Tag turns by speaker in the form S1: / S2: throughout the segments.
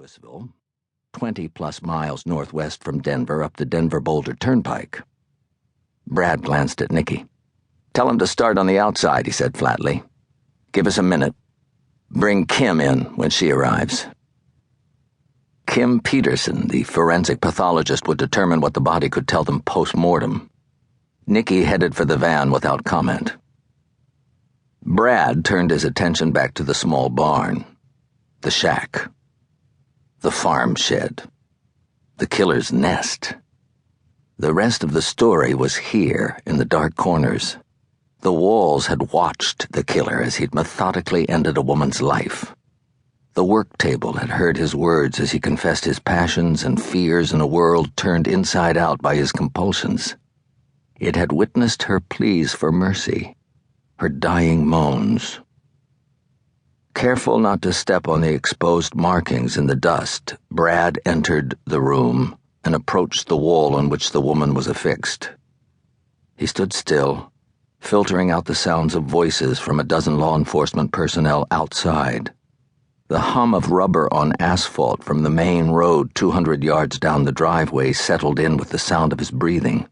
S1: Louisville, 20-plus miles northwest from Denver up the Denver-Boulder Turnpike. Brad glanced at Nicky. "Tell him to start on the outside," he said flatly. "Give us a minute. Bring Kim in when she arrives." Kim Peterson, the forensic pathologist, would determine what the body could tell them post-mortem. Nicky headed for the van without comment. Brad turned his attention back to the small barn, the shack, the farm shed, the killer's nest. The rest of the story was here in the dark corners. The walls had watched the killer as he'd methodically ended a woman's life. The work table had heard his words as he confessed his passions and fears in a world turned inside out by his compulsions. It had witnessed her pleas for mercy, her dying moans. Careful not to step on the exposed markings in the dust, Brad entered the room and approached the wall on which the woman was affixed. He stood still, filtering out the sounds of voices from a dozen law enforcement personnel outside. The hum of rubber on asphalt from the main road 200 yards down the driveway settled in with the sound of his breathing.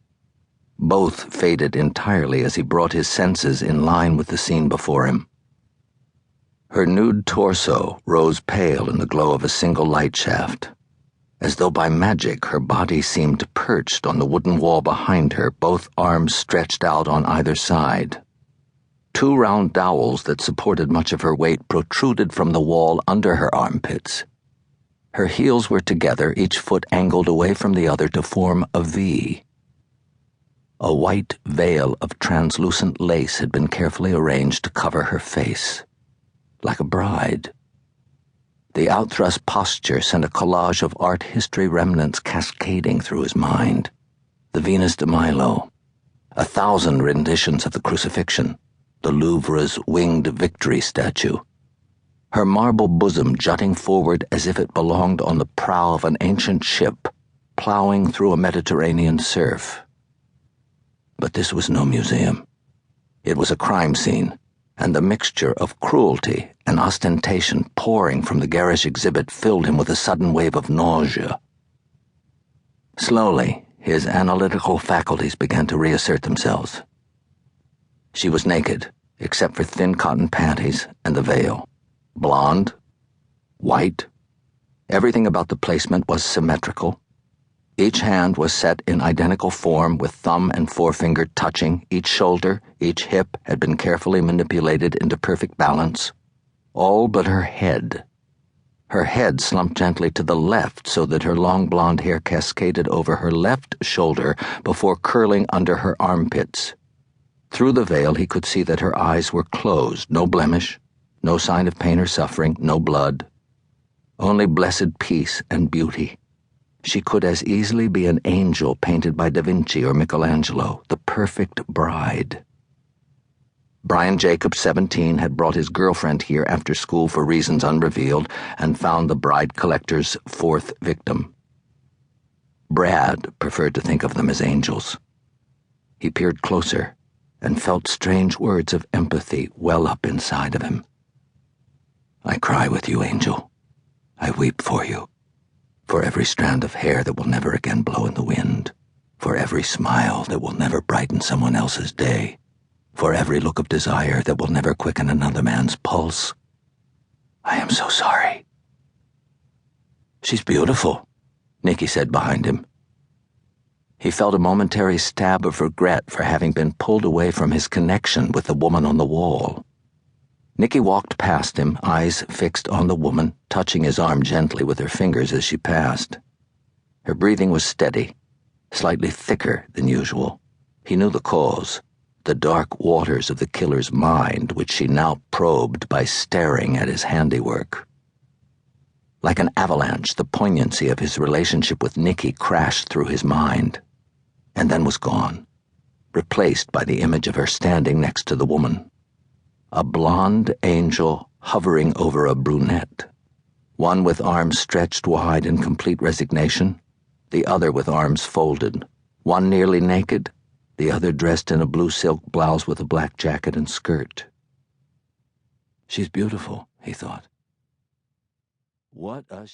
S1: Both faded entirely as he brought his senses in line with the scene before him. Her nude torso rose pale in the glow of a single light shaft. As though by magic, her body seemed perched on the wooden wall behind her, both arms stretched out on either side. Two round dowels that supported much of her weight protruded from the wall under her armpits. Her heels were together, each foot angled away from the other to form a V. A white veil of translucent lace had been carefully arranged to cover her face, like a bride. The outthrust posture sent a collage of art history remnants cascading through his mind. The Venus de Milo, 1,000 renditions of the crucifixion, the Louvre's winged victory statue, her marble bosom jutting forward as if it belonged on the prow of an ancient ship plowing through a Mediterranean surf. But this was no museum. It was a crime scene, and the mixture of cruelty and ostentation pouring from the garish exhibit filled him with a sudden wave of nausea. Slowly, his analytical faculties began to reassert themselves. She was naked, except for thin cotton panties and the veil. Blonde, white, everything about the placement was symmetrical. Each hand was set in identical form with thumb and forefinger touching. Each shoulder, each hip had been carefully manipulated into perfect balance. All but her head. Her head slumped gently to the left so that her long blonde hair cascaded over her left shoulder before curling under her armpits. Through the veil he could see that her eyes were closed, no blemish, no sign of pain or suffering, no blood. Only blessed peace and beauty. She could as easily be an angel painted by Da Vinci or Michelangelo, the perfect bride. Brian Jacobs, 17, had brought his girlfriend here after school for reasons unrevealed and found the bride collector's fourth victim. Brad preferred to think of them as angels. He peered closer and felt strange words of empathy well up inside of him. "I cry with you, angel. I weep for you. For every strand of hair that will never again blow in the wind, for every smile that will never brighten someone else's day, for every look of desire that will never quicken another man's pulse. I am so sorry." "She's beautiful," Nicky said behind him. He felt a momentary stab of regret for having been pulled away from his connection with the woman on the wall. Nicky walked past him, eyes fixed on the woman, touching his arm gently with her fingers as she passed. Her breathing was steady, slightly thicker than usual. He knew the cause, the dark waters of the killer's mind, which she now probed by staring at his handiwork. Like an avalanche, the poignancy of his relationship with Nicky crashed through his mind, and then was gone, replaced by the image of her standing next to the woman. A blonde angel hovering over a brunette, one with arms stretched wide in complete resignation, the other with arms folded, one nearly naked, the other dressed in a blue silk blouse with a black jacket and skirt. "She's beautiful," he thought. What a